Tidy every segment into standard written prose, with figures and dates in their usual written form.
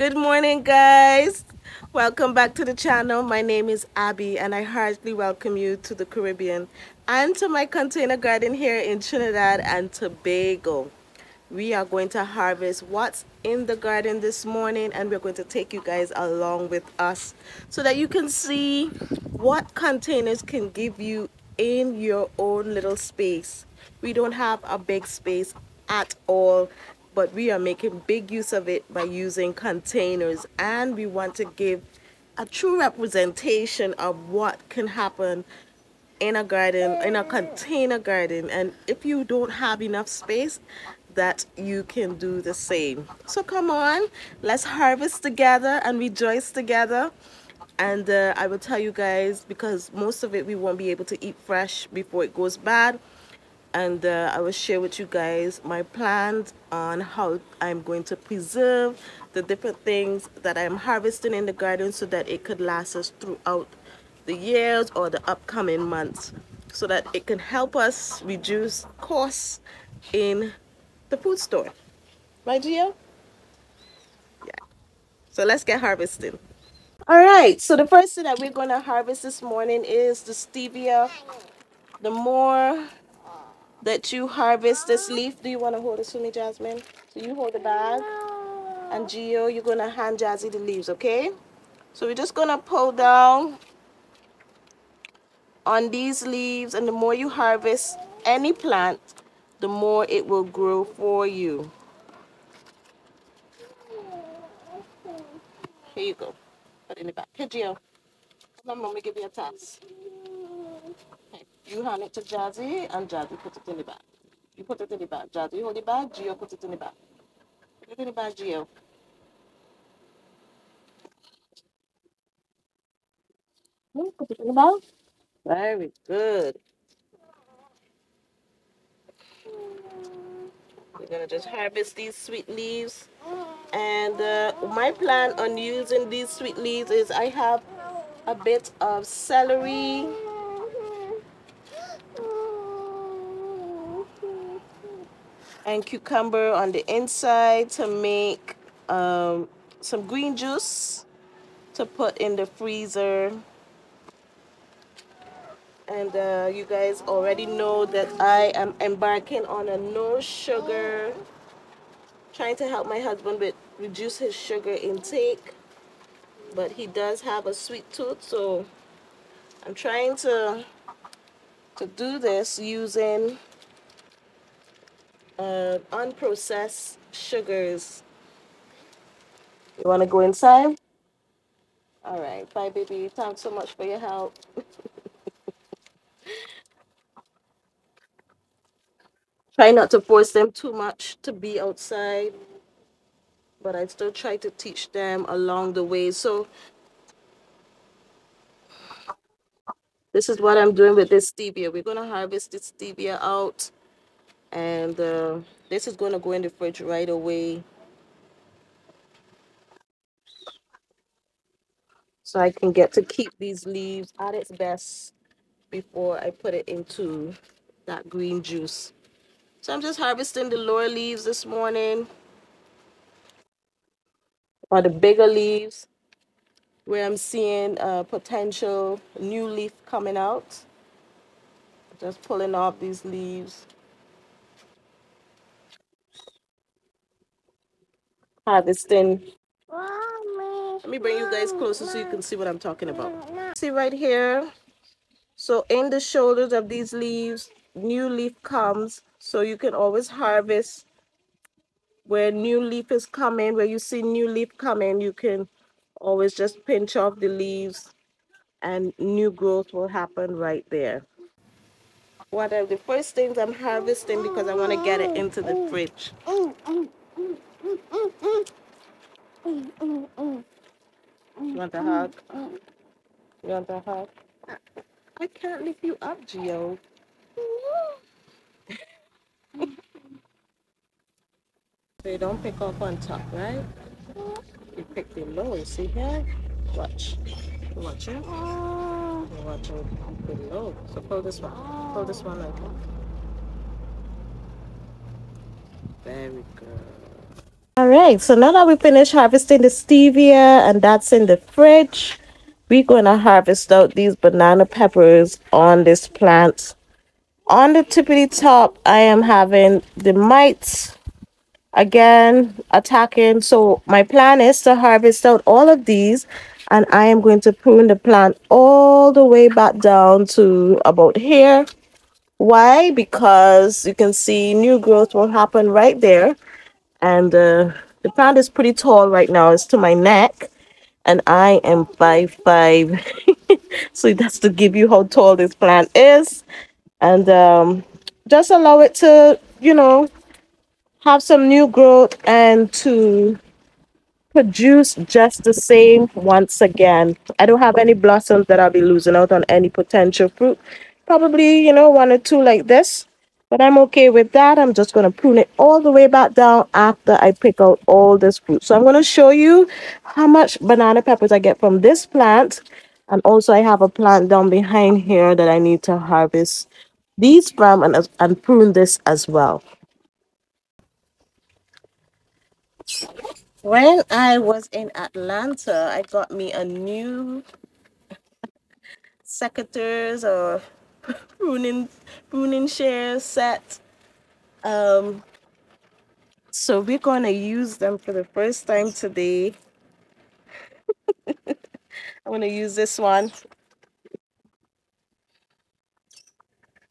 Good morning, guys. Welcome back to the channel. My name is Abby, and I heartily welcome you to the Caribbean and to my container garden here in Trinidad and Tobago. We are going to harvest what's in the garden this morning, and we're going to take you guys along with us so that you can see what containers can give you in your own little space. We don't have a big space at all, but we are making big use of it by using containers, and we want to give a true representation of what can happen in a garden, in a container garden. And if you don't have enough space, that you can do the same. So come on, let's harvest together and rejoice together. And I will tell you guys, because most of it we won't be able to eat fresh before it goes bad, and I will share with you guys my plans on how I'm going to preserve the different things that I'm harvesting in the garden so that it could last us throughout the years or the upcoming months, so that it can help us reduce costs in the food store. Right, Gio? Yeah. So let's get harvesting. All right, so the first thing that we're going to harvest this morning is the stevia. The more that you harvest this leaf, do you want to hold it to me, Jasmine? So you hold the bag, and Gio, you're going to hand Jazzy the leaves, okay? So we're just going to pull down on these leaves, and the more you harvest any plant, the more it will grow for you. Here you go. Put it in the back. Here, Gio. Come on, let me give you a task. Okay. You hand it to Jazzy, and Jazzy put it in the bag. You put it in the bag. Jazzy, hold the bag. Gio, put it in the bag. Put it in the bag, Gio. Put it in the bag. Very good. We're gonna just harvest these sweet leaves. And my plan on using these sweet leaves is I have a bit of celery, and cucumber on the inside to make some green juice to put in the freezer. And you guys already know that I am embarking on a no sugar, trying to help my husband with reduce his sugar intake, but he does have a sweet tooth, so I'm trying to do this using unprocessed sugars. You want to go inside? All right, bye, baby. Thanks so much for your help. Try not to force them too much to be outside, but I still try to teach them along the way. So this is what I'm doing with this stevia. We're gonna harvest this stevia out, and this is gonna go in the fridge right away, so I can get to keep these leaves at its best before I put it into that green juice. So I'm just harvesting the lower leaves this morning, or the bigger leaves, where I'm seeing a potential new leaf coming out. Just pulling off these leaves, harvesting. Let me bring you guys closer so you can see what I'm talking about. See right here. So in the shoulders of these leaves, new leaf comes. So you can always harvest where new leaf is coming. Where you see new leaf coming, you can always just pinch off the leaves and new growth will happen right there. One of the first things I'm harvesting because I want to get it into the fridge. You want a hug? You want a hug? I can't lift you up, Gio. So you don't pick up on top, right? You pick the low. See here? Watch. Watch it. Watch it. The low. So pull this one. Pull this one like that. Very good. All right, so now that we finished harvesting the stevia and that's in the fridge, we're going to harvest out these banana peppers on this plant. On the tippity top, I am having the mites again attacking. So my plan is to harvest out all of these, and I am going to prune the plant all the way back down to about here. Why? Because you can see new growth will happen right there. And the plant is pretty tall right now. It's to my neck, and I am 5'5". So that's to give you how tall this plant is. And just allow it to, have some new growth and to produce just the same once again. I don't have any blossoms that I'll be losing out on any potential fruit. Probably, one or two like this. But I'm okay with that. I'm just going to prune it all the way back down after I pick out all this fruit. So I'm going to show you how much banana peppers I get from this plant. And also I have a plant down behind here that I need to harvest these from and prune this as well. When I was in Atlanta, I got me a new secateurs or pruning shears set. Um, so we're gonna use them for the first time today. I'm gonna use this one.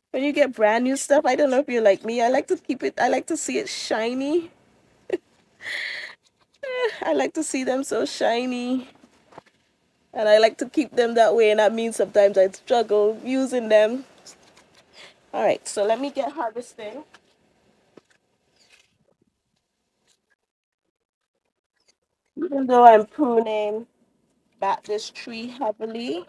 When you get brand new stuff, I don't know if you're like me. I like to keep it. I like to see it shiny. I like to see them so shiny, and I like to keep them that way. And that means sometimes I struggle using them. All right, so let me get harvesting. Even though I'm pruning back this tree heavily,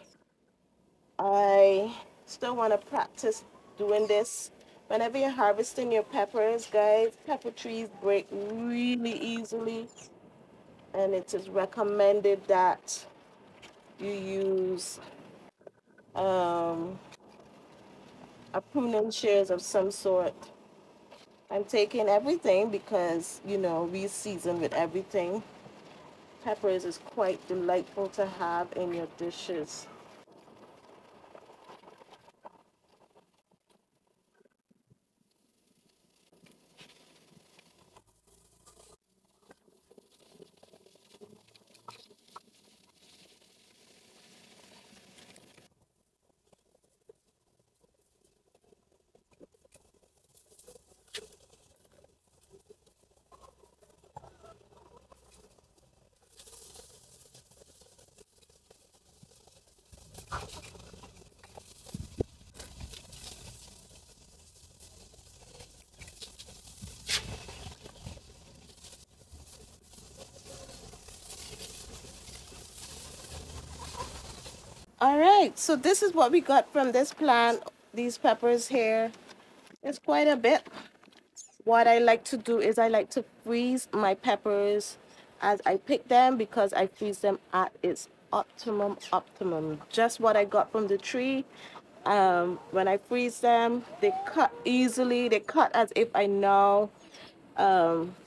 I still want to practice doing this. Whenever you're harvesting your peppers, guys, pepper trees break really easily, and it is recommended that you use um, a pruning shears of some sort. I'm taking everything because, we season with everything. Peppers is quite delightful to have in your dishes. All right, so this is what we got from this plant. These peppers here. It's quite a bit. What I like to do is I like to freeze my peppers as I pick them because I freeze them at its optimum. Just what I got from the tree. When I freeze them, they cut easily. They cut as if I now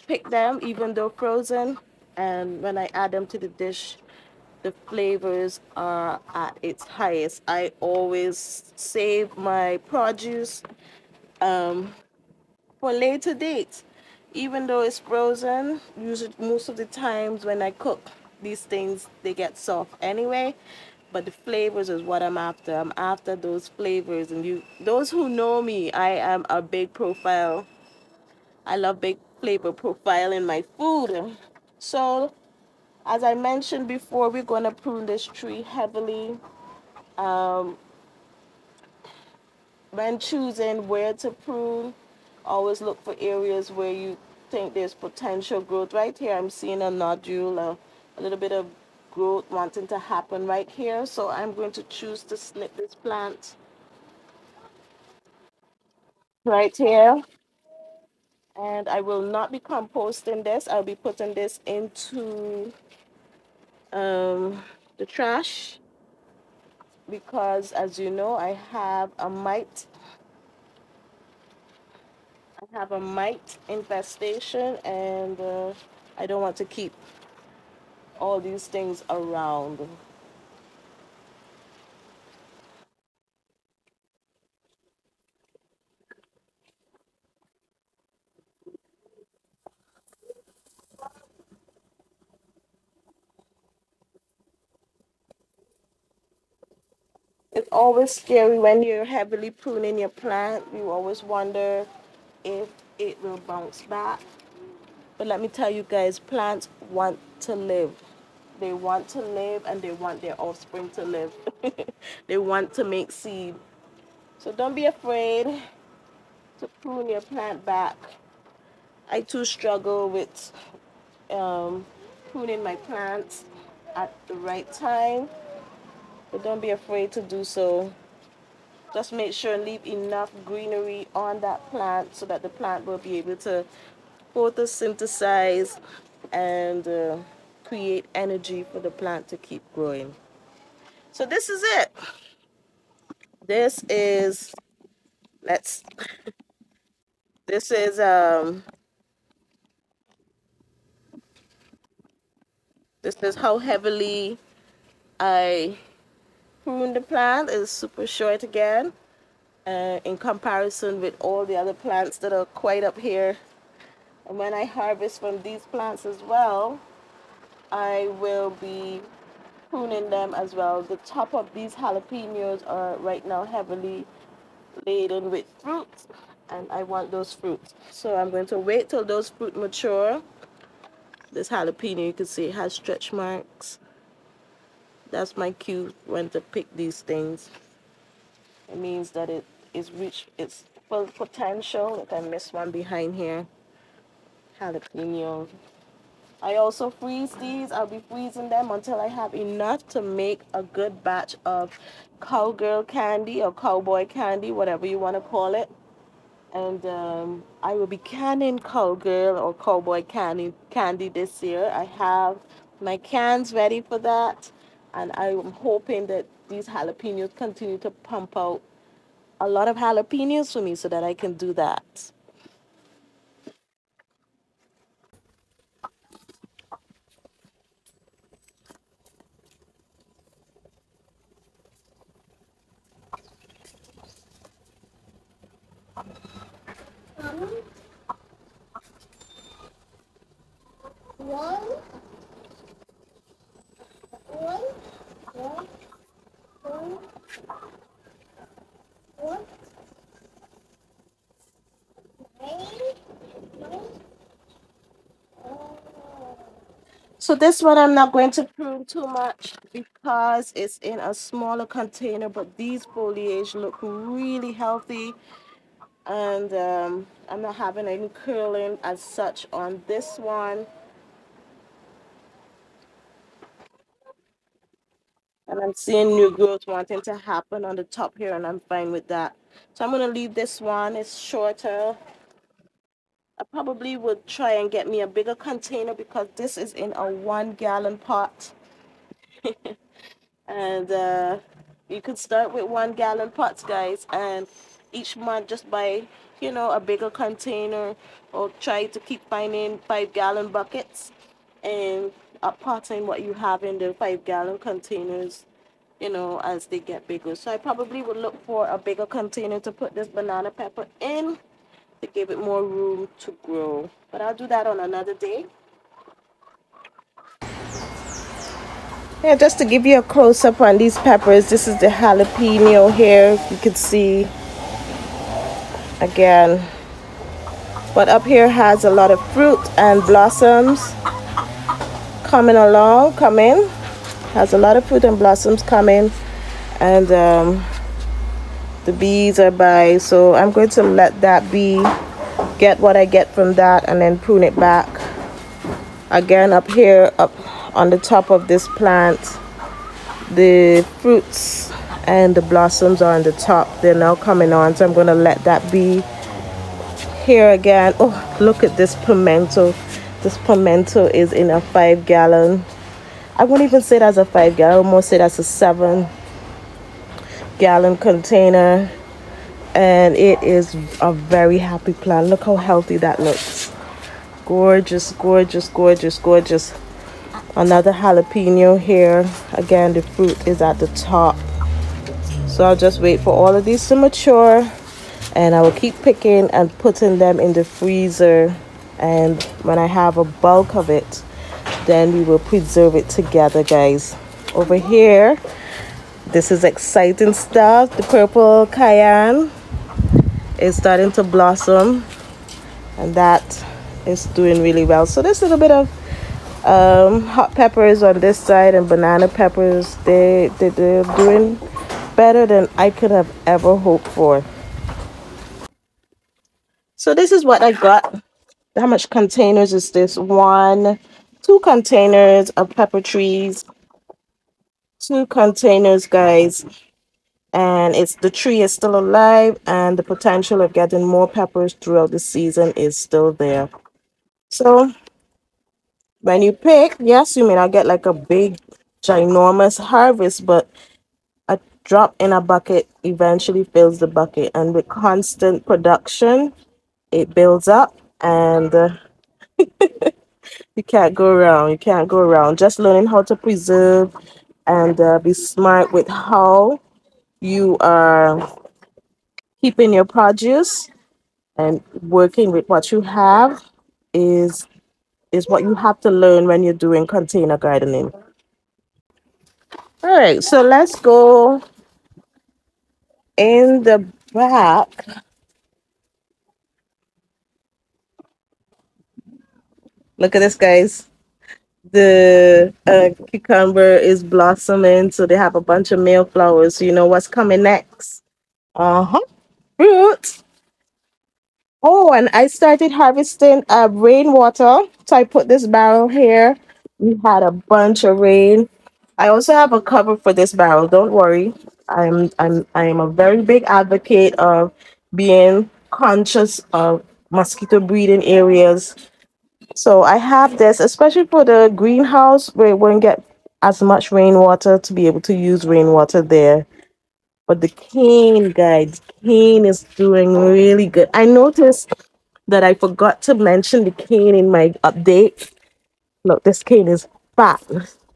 pick them, even though frozen. And when I add them to the dish, the flavors are at its highest. I always save my produce for later dates. Even though it's frozen, usually most of the times when I cook these things, they get soft anyway. But the flavors is what I'm after. I'm after those flavors, and those who know me, I am a big profile. I love big flavor profile in my food. So, as I mentioned before, we're gonna prune this tree heavily. Um, when choosing where to prune, always look for areas where you think there's potential growth. Right here, I'm seeing a nodule, a little bit of growth wanting to happen right here. So I'm going to choose to snip this plant right here. And I will not be composting this. I'll be putting this into the trash because, as you know, I have a mite infestation, and I don't want to keep all these things around. It's always scary when you're heavily pruning your plant. You always wonder if it will bounce back. But let me tell you guys, plants want to live. They want to live and they want their offspring to live. They want to make seed. So don't be afraid to prune your plant back. I too struggle with um, pruning my plants at the right time. But don't be afraid to do so. Just make sure and leave enough greenery on that plant so that the plant will be able to photosynthesize and create energy for the plant to keep growing. So this is it. This is let's this is this is how heavily I prune the plant. It's super short again in comparison with all the other plants that are quite up here. And when I harvest from these plants as well, I will be pruning them as well. The top of these jalapenos are right now heavily laden with fruits, and I want those fruits. So I'm going to wait till those fruit mature. This jalapeno, you can see it has stretch marks. That's my cue when to pick these things. It means that it is reached its full potential. Look, I missed one behind here. Jalapeno. I also freeze these. I'll be freezing them until I have enough to make a good batch of cowgirl candy or cowboy candy, whatever you want to call it. And I will be canning cowgirl or cowboy candy this year. I have my cans ready for that, and I'm hoping that these jalapenos continue to pump out a lot of jalapenos for me so that I can do that. So this one I'm not going to prune too much because it's in a smaller container, but these foliage look really healthy, and I'm not having any curling as such on this one. And I'm seeing new growth wanting to happen on the top here, and I'm fine with that. So I'm going to leave this one. It's shorter. I probably would try and get me a bigger container because this is in a 1 gallon pot. And you could start with 1 gallon pots, guys, and each month just buy, a bigger container, or try to keep finding 5 gallon buckets and potting what you have in the 5 gallon containers, as they get bigger. So I probably would look for a bigger container to put this banana pepper in to give it more room to grow. But I'll do that on another day. Yeah, just to give you a close-up on these peppers, this is the jalapeno here. You can see again. But up here has a lot of fruit and blossoms coming. Has a lot of fruit and blossoms coming. And the bees are by. So I'm going to let that be, get what I get from that, and then prune it back. Again, up here, up on the top of this plant, the fruits and the blossoms are on the top. They're now coming on, so I'm going to let that be. Here again, oh, look at this pimento. This pimento is in a 5 gallon. I won't even say that's a 5 gallon. I almost say that's a 7 gallon container, and it is a very happy plant. Look how healthy that looks. Gorgeous, gorgeous, gorgeous, gorgeous. Another jalapeno here. Again, the fruit is at the top. So I'll just wait for all of these to mature, and I will keep picking and putting them in the freezer. And when I have a bulk of it, then we will preserve it together, guys. Over here, this is exciting stuff. The purple cayenne is starting to blossom, and that is doing really well. So there's a little bit of hot peppers on this side and banana peppers. They're doing better than I could have ever hoped for. So this is what I got. How much containers is this? One, two containers of pepper trees. Two containers, guys. And it's the tree is still alive, and the potential of getting more peppers throughout the season is still there. So when you pick, yes, you may not get like a big ginormous harvest, but a drop in a bucket eventually fills the bucket, and with constant production it builds up, and you can't go around. You can't go around. Just learning how to preserve and be smart with how you are keeping your produce and working with what you have is what you have to learn when you're doing container gardening. All right, so let's go in the back. Look at this, guys. The cucumber is blossoming, so they have a bunch of male flowers. So you know what's coming next? Uh-huh. Fruit. Oh, and I started harvesting rainwater. So I put this barrel here. We had a bunch of rain. I also have a cover for this barrel. Don't worry. I am a very big advocate of being conscious of mosquito breeding areas. So I have this, especially for the greenhouse where it won't get as much rainwater, to be able to use rainwater there. But the cane, guys, cane is doing really good. I noticed that I forgot to mention the cane in my update. Look, this cane is fat.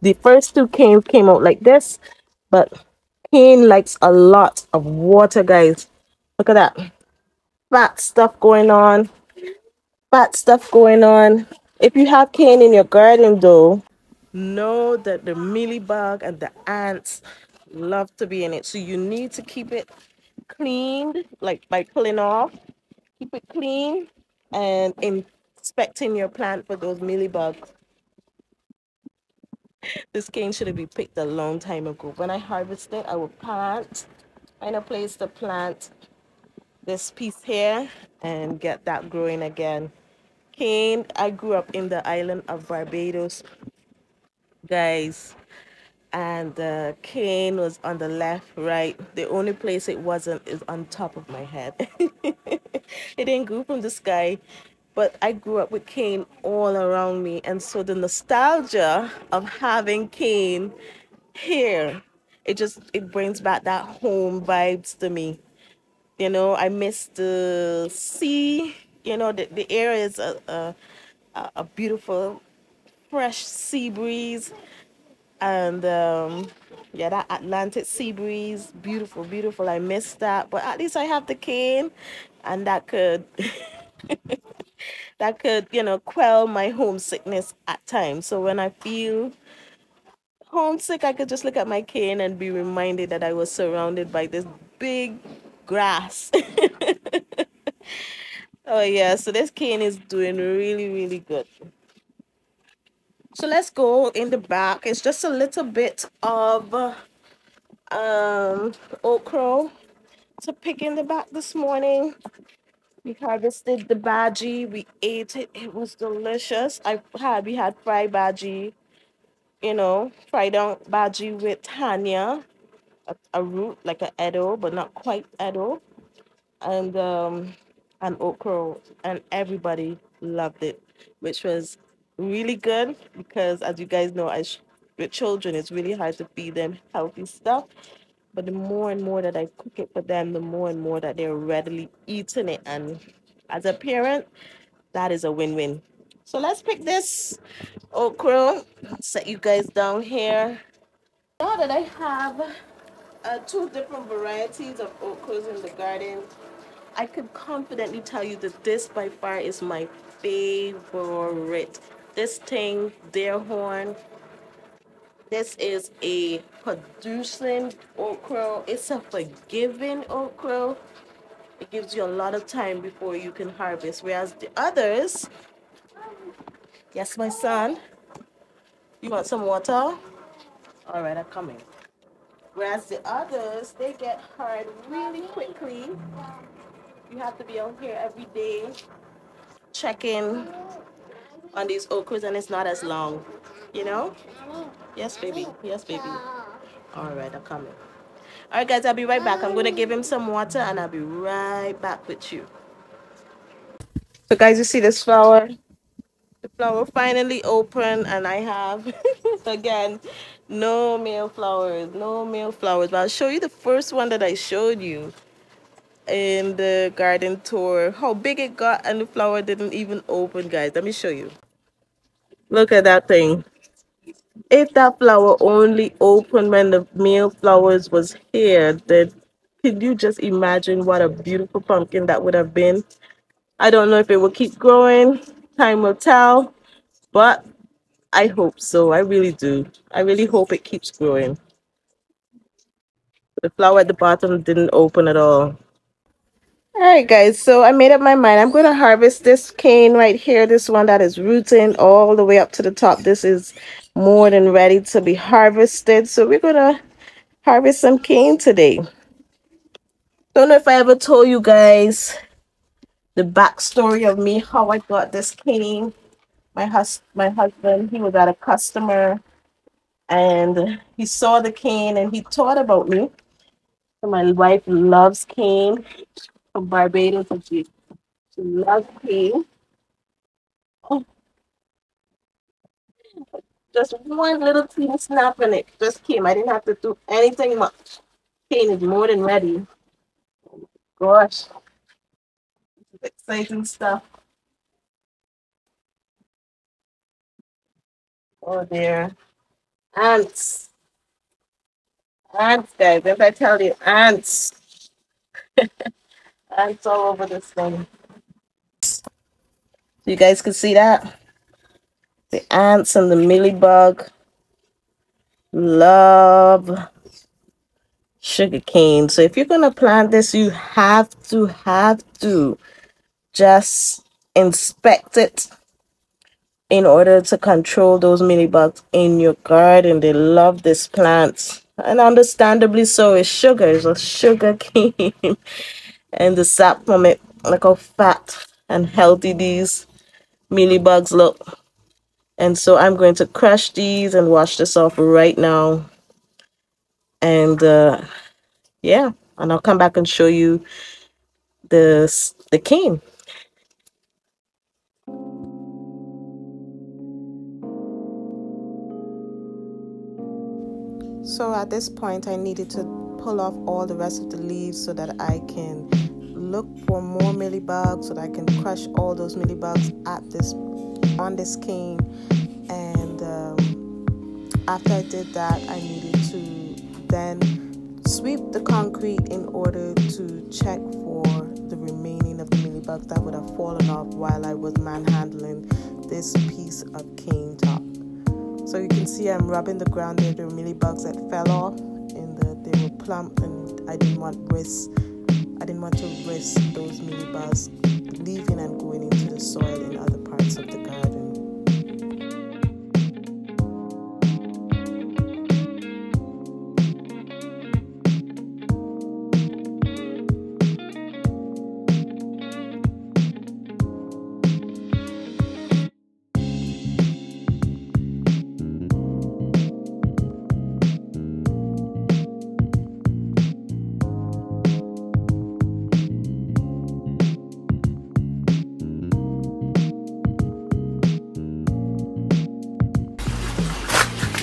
The first two cane came out like this, but cane likes a lot of water, guys. Look at that. Fat stuff going on. Fat stuff going on. If you have cane in your garden, though, know that the mealybug and the ants love to be in it. So you need to keep it cleaned, like by pulling off. Keep it clean and inspecting your plant for those mealybugs. This cane should have been picked a long time ago. When I harvest it, I will find a place to plant this piece here and get that growing again. Cane, I grew up in the island of Barbados, guys, and the cane was on the left, right. The only place it wasn't is on top of my head. It didn't grow from the sky, but I grew up with cane all around me, and so the nostalgia of having cane here, it brings back that home vibes to me. You know, I miss the sea. You know, the air is a beautiful fresh sea breeze, and yeah, that Atlantic sea breeze, beautiful, beautiful. I miss that, but at least I have the cane, and that could quell my homesickness at times. So when I feel homesick, I could just look at my cane and be reminded that I was surrounded by this big grass. Oh yeah, so this cane is doing really, really good. So let's go in the back. It's just a little bit of okra to pick in the back this morning. We harvested the bhaji. We ate it. It was delicious. We had fried bhaji, fried out bhaji with Tanya, a root like a edo, but not quite edo, and okra, and everybody loved it, which was really good because, as you guys know, with children, it's really hard to feed them healthy stuff. But the more and more that I cook it for them, the more and more that they're readily eating it, and as a parent, that is a win-win. So let's pick this okra. Set you guys down here. Now that I have two different varieties of okras in the garden, I could confidently tell you that this by far is my favorite. This thing, deer horn, this is a producing okra. It's a forgiving okra. It gives you a lot of time before you can harvest. Whereas the others, yes, my son, you want some water? All right, I'm coming. Whereas the others, they get hard really quickly. You have to be out here every day checking on these okras, and it's not as long, you know? Yes, baby. Yes, baby. All right, I'm coming. All right, guys, I'll be right back. I'm going to give him some water, and I'll be right back with you. So, guys, you see this flower? The flower finally opened, and I have, again, no male flowers. No male flowers. But I'll show you the first one that I showed you in the garden tour, how big it got, and the flower didn't even open, guys. Let me show you. Look at that thing. If that flower only opened when the male flowers was here, then could you just imagine what a beautiful pumpkin that would have been? I don't know if it will keep growing. Time will tell, but I hope so. I really do. I really hope it keeps growing. The flower at the bottom didn't open at all. All right, guys, so I made up my mind. I'm going to harvest this cane right here, this one that is rooting all the way up to the top. This is more than ready to be harvested. So we're going to harvest some cane today. Don't know if I ever told you guys the backstory of me, how I got this cane. My husband, he was at a customer and he saw the cane and he thought about me. So my wife loves cane from Barbados, and she loves cane. Oh, just one little teeny snap and it just came. I didn't have to do anything much. Cane is more than ready. Gosh, this is exciting stuff. Oh dear. Ants. Ants, guys. If I tell you, ants. Ants all over this thing. You guys can see that? The ants and the millibug love sugar cane. So if you're going to plant this, you have to just inspect it in order to control those millibugs in your garden. They love this plant, and understandably so. It's sugar. It's a sugar cane. And the sap from it, look how fat and healthy these millibugs look. And so I'm going to crush these and wash this off right now. And yeah, and I'll come back and show you the cane. So at this point, I needed to pull off all the rest of the leaves so that I can look for more millibugs, so that I can crush all those millibugs on this cane. And after I did that, I needed to then sweep the concrete in order to check for the remaining of the millibugs that would have fallen off while I was manhandling this piece of cane top. So you can see I'm rubbing the ground there. There were millibugs that fell off, and they were plump, and I didn't want to risk those millibugs leaving and going into the soil in other parts of the garden.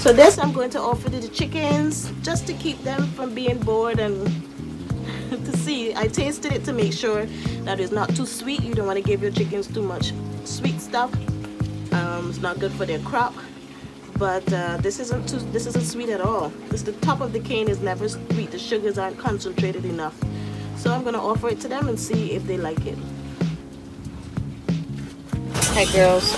So this I'm going to offer to the chickens just to keep them from being bored and to see. I tasted it to make sure that it's not too sweet. You don't want to give your chickens too much sweet stuff. It's not good for their crop. But this isn't sweet at all. The top of the cane is never sweet. The sugars aren't concentrated enough. So I'm gonna offer it to them and see if they like it. Hi girls.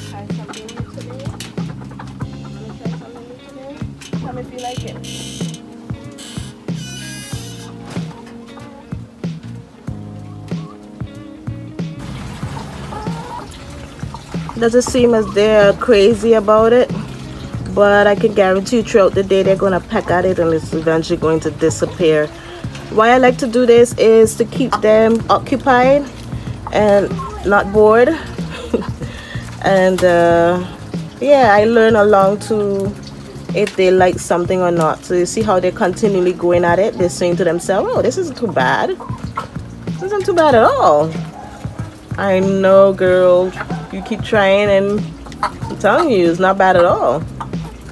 Try something new today. Wanna try something new today? Tell me if you like it. Doesn't seem as they're crazy about it, but I can guarantee you throughout the day they're gonna peck at it and it's eventually going to disappear. Why I like to do this is to keep them occupied and not bored. And yeah, I learn along to if they like something or not. So you see how they're continually going at it. They're saying to themselves, oh, this isn't too bad. This isn't too bad at all. I know, girl. You keep trying and I'm telling you, it's not bad at all.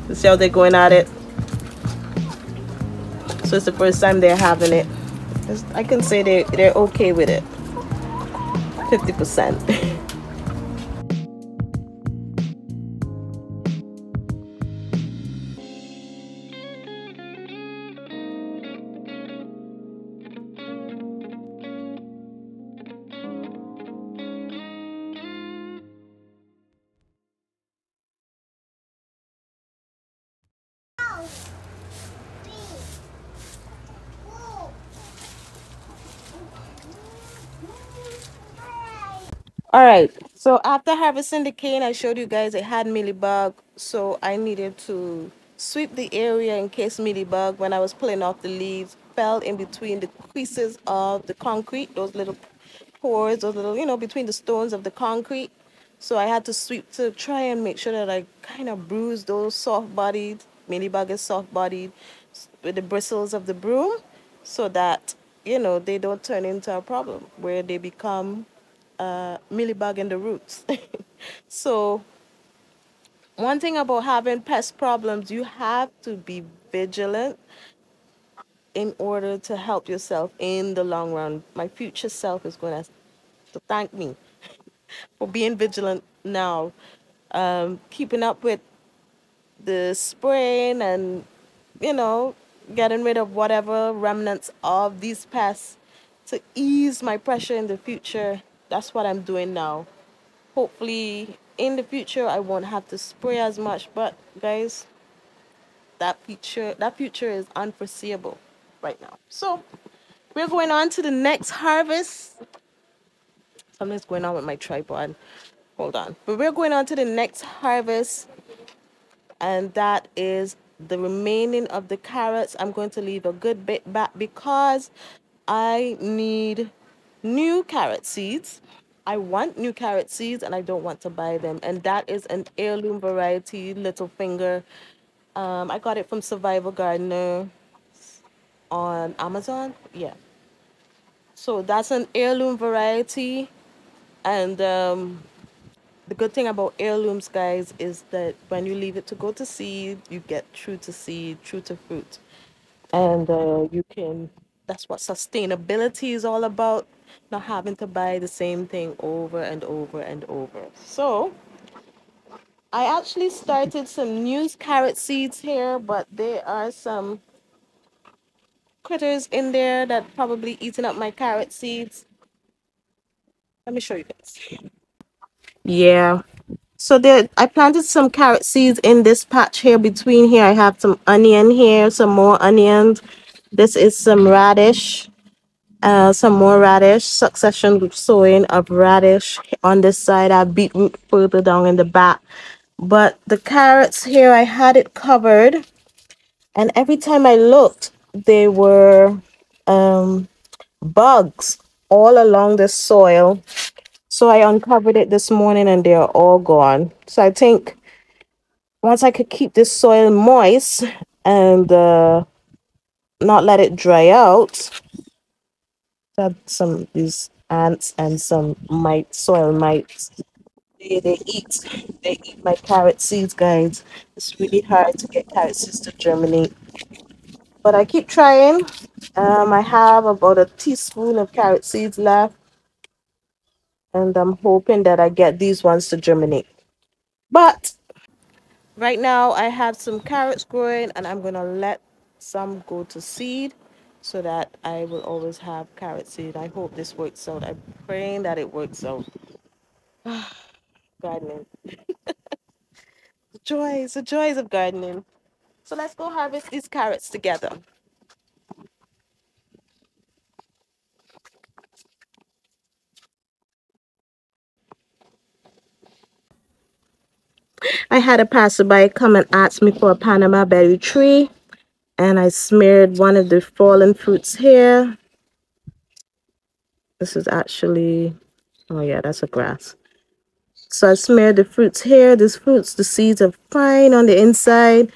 You see how they're going at it. So it's the first time they're having it. I can say they're okay with it. 50%. All right, so after harvesting the cane, I showed you guys it had mealybug, so I needed to sweep the area in case mealybug, when I was pulling off the leaves, fell in between the creases of the concrete, those little pores, those little, between the stones of the concrete. So I had to sweep to try and make sure that I kind of bruised those soft-bodied, mealybug is soft-bodied, with the bristles of the broom, so that, they don't turn into a problem where they become mealybug in the roots. So one thing about having pest problems, you have to be vigilant in order to help yourself in the long run. My future self is going to thank me for being vigilant now, keeping up with the spraying and, you know, getting rid of whatever remnants of these pests to ease my pressure in the future. That's what I'm doing now. Hopefully in the future I won't have to spray as much, but guys, that future is unforeseeable right now. So we're going on to the next harvest. Something's going on with my tripod. Hold on. But we're going on to the next harvest, and that is the remaining of the carrots. I'm going to leave a good bit back because I need new carrot seeds. I want new carrot seeds and I don't want to buy them. And that is an heirloom variety, little finger. I got it from Survival Gardener on Amazon. Yeah. So that's an heirloom variety. And the good thing about heirlooms, guys, is that when you leave it to go to seed, you get true to seed, true to fruit. And that's what sustainability is all about, not having to buy the same thing over and over and over. So I actually started some new carrot seeds here, but there are some critters in there that probably eating up my carrot seeds. Let me show you guys. Yeah. So there, I planted some carrot seeds in this patch here. Between here, I have some onion here, some more onions. This is some radish, some more radish. Succession sowing of radish on this side. I have beetroot further down in the back. But the carrots here, I had it covered, and every time I looked, there were bugs all along the soil. So I uncovered it this morning and they're all gone. So I think once I could keep this soil moist and not let it dry out, got some these ants and some soil mites. They eat my carrot seeds, guys. It's really hard to get carrot seeds to germinate. But I keep trying. I have about a teaspoon of carrot seeds left. And I'm hoping that I get these ones to germinate. But right now I have some carrots growing and I'm gonna let some go to seed so that I will always have carrot seed. I hope this works out. I'm praying that it works out. Gardening. The joys of gardening. So let's go harvest these carrots together. I had a passerby come and ask me for a Panama berry tree, and I smeared one of the fallen fruits here. This is actually, oh yeah, that's a grass. So I smeared the fruits here. These fruits, the seeds are fine on the inside,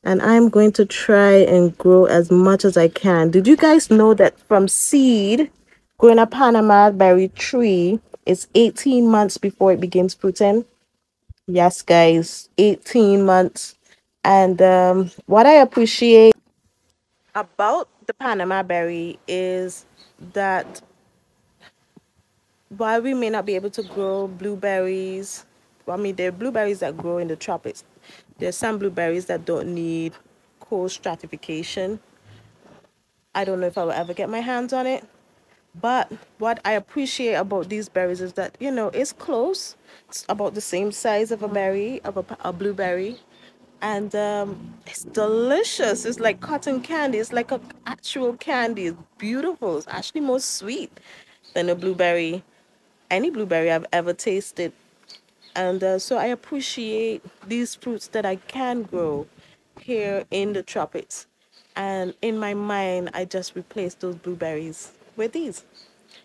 and I'm going to try and grow as much as I can. Did you guys know that from seed, growing a Panama berry tree is 18 months before it begins fruiting? Yes, guys, 18 months. And what I appreciate about the Panama berry is that while we may not be able to grow blueberries, well, I mean, there are blueberries that grow in the tropics. There's some blueberries that don't need cold stratification. I don't know if I will ever get my hands on it. But what I appreciate about these berries is that, it's close. It's about the same size of a berry, of a blueberry. And it's delicious. It's like cotton candy. It's like a actual candy. It's beautiful. It's actually more sweet than a blueberry, any blueberry I've ever tasted. And so I appreciate these fruits that I can grow here in the tropics. And in my mind, I just replace those blueberries with these,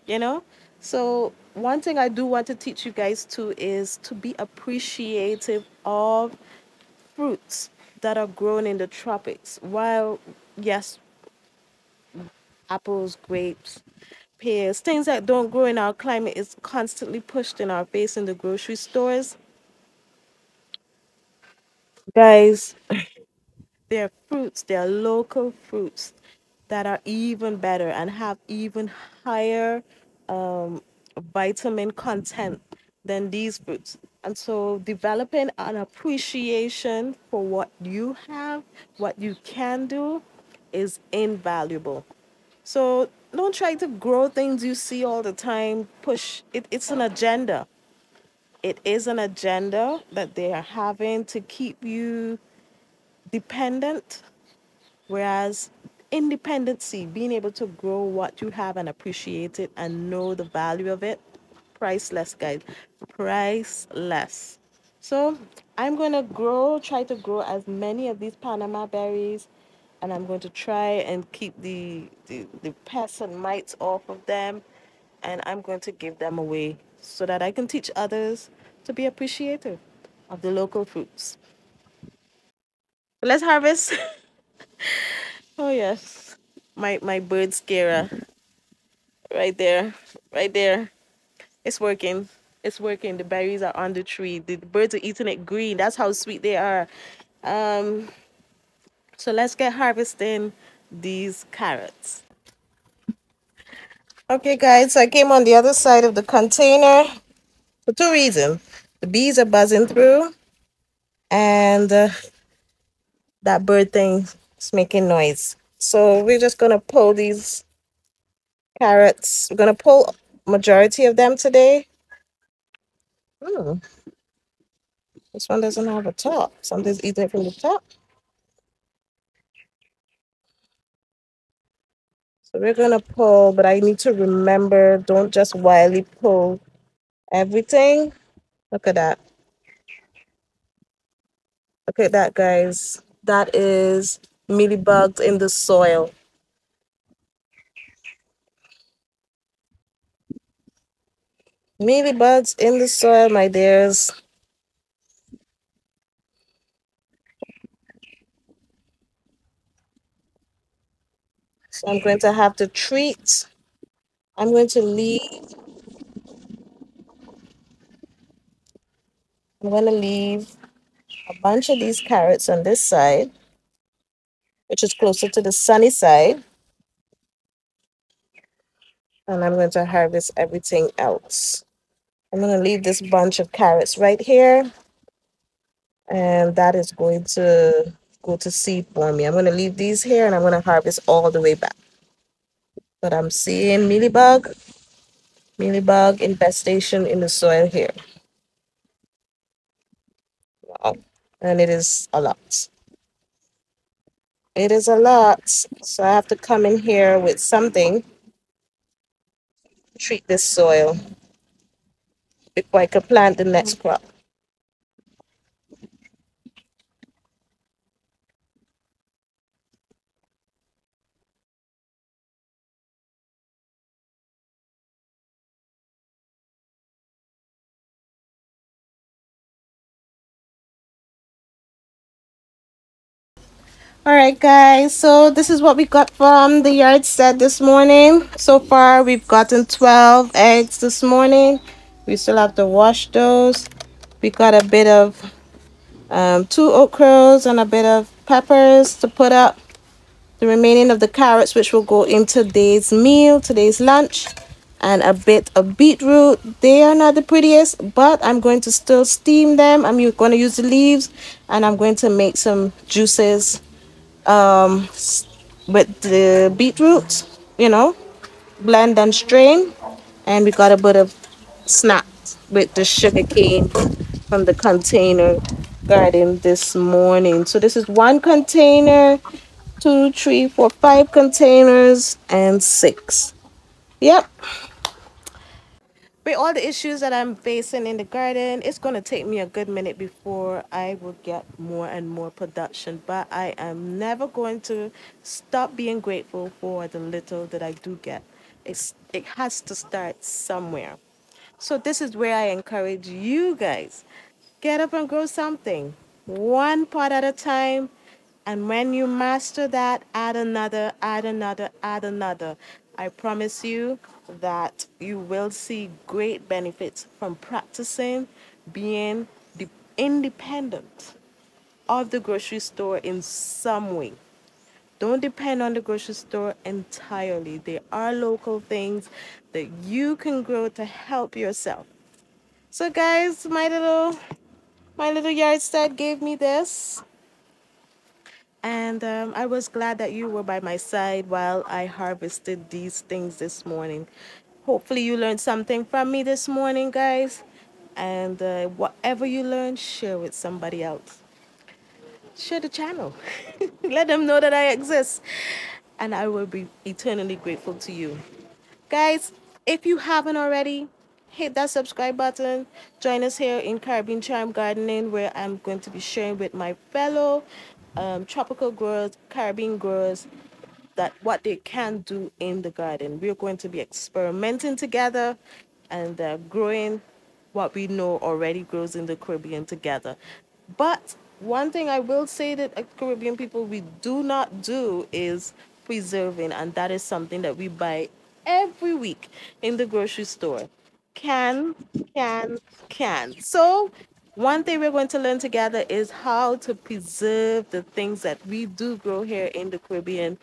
you know? So one thing I do want to teach you guys too is to be appreciative of fruits that are grown in the tropics. While, yes, apples, grapes, pears, things that don't grow in our climate is constantly pushed in our face in the grocery stores. Guys, they're fruits, they're local fruits that are even better and have even higher um, vitamin content than these fruits. And so, developing an appreciation for what you have, what you can do, is invaluable. So, don't try to grow things you see all the time. Push it, it's an agenda. It is an agenda that they are having to keep you dependent. Whereas independency, being able to grow what you have and appreciate it and know the value of it, priceless, guys. Priceless. So I'm going to try to grow as many of these Panama berries, and I'm going to try and keep the pests and mites off of them, and I'm going to give them away so that I can teach others to be appreciative of the local fruits. Let's harvest. Oh yes, my bird scarer right there, right there. It's working. It's working. The berries are on the tree. The birds are eating it green. That's how sweet they are. Um, so let's get harvesting these carrots. Okay, guys. So I came on the other side of the container for two reasons. The bees are buzzing through, and that bird thing is making noise. So we're just gonna pull these carrots. We're gonna pull majority of them today. Hmm, this one doesn't have a top. Something's eating it from the top. So we're gonna pull, but I need to remember, don't just wildly pull everything. Look at that. Look at that, guys. That is mealybugs in the soil. Mealybugs in the soil, my dears. So I'm going to have to treat. I'm going to leave. I'm going to leave a bunch of these carrots on this side, which is closer to the sunny side. And I'm going to harvest everything else. I'm going to leave this bunch of carrots right here, and that is going to go to seed for me. I'm going to leave these here, and I'm going to harvest all the way back. But I'm seeing mealybug infestation in the soil here. Wow. And it is a lot. It is a lot. So I have to come in here with something to treat this soil before I can plant the next crop. All right, guys. So this is what we got from the yard set this morning. So far, we've gotten 12 eggs this morning. We still have to wash those. We got a bit of two okras and a bit of peppers to put up. The remaining of the carrots, which will go into today's meal, today's lunch, and a bit of beetroot. They are not the prettiest, but I'm going to still steam them. I'm going to use the leaves, and I'm going to make some juices um, with the beetroot, blend and strain. And we got a bit of snacks with the sugar cane from the container garden this morning. So this is one container, two, three, four, five containers, and six. Yep. With all the issues that I'm facing in the garden, it's going to take me a good minute before I will get more and more production. But I am never going to stop being grateful for the little that I do get. It has to start somewhere. So this is where I encourage you guys. Get up and grow something, one pot at a time. And when you master that, add another, add another, add another. I promise you that you will see great benefits from practicing being independent of the grocery store in some way. Don't depend on the grocery store entirely. There are local things that you can grow to help yourself. So guys, my little yard stud gave me this. And I was glad that you were by my side while I harvested these things this morning. Hopefully, you learned something from me this morning, guys. And whatever you learned, share with somebody else. Share the channel. Let them know that I exist. And I will be eternally grateful to you. Guys, if you haven't already, hit that subscribe button. Join us here in Caribbean Charm Gardening, where I'm going to be sharing with my fellow tropical growers, Caribbean growers, that what they can do in the garden. We're going to be experimenting together and growing what we know already grows in the Caribbean together. But one thing I will say that Caribbean people we do not do is preserving, and that is something that we buy every week in the grocery store. Can, can, can. So one thing we're going to learn together is how to preserve the things that we do grow here in the Caribbean,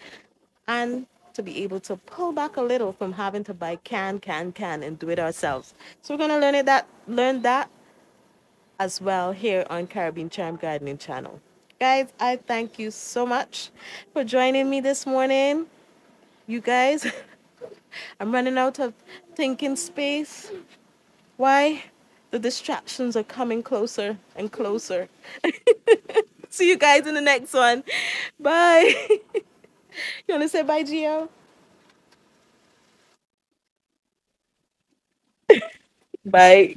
and to be able to pull back a little from having to buy can, and do it ourselves. So we're gonna learn that as well here on Caribbean Charm Gardening channel. Guys, I thank you so much for joining me this morning. You guys, I'm running out of thinking space. Why? The distractions are coming closer and closer. See you guys in the next one. Bye. You want to say bye, Gio? Bye.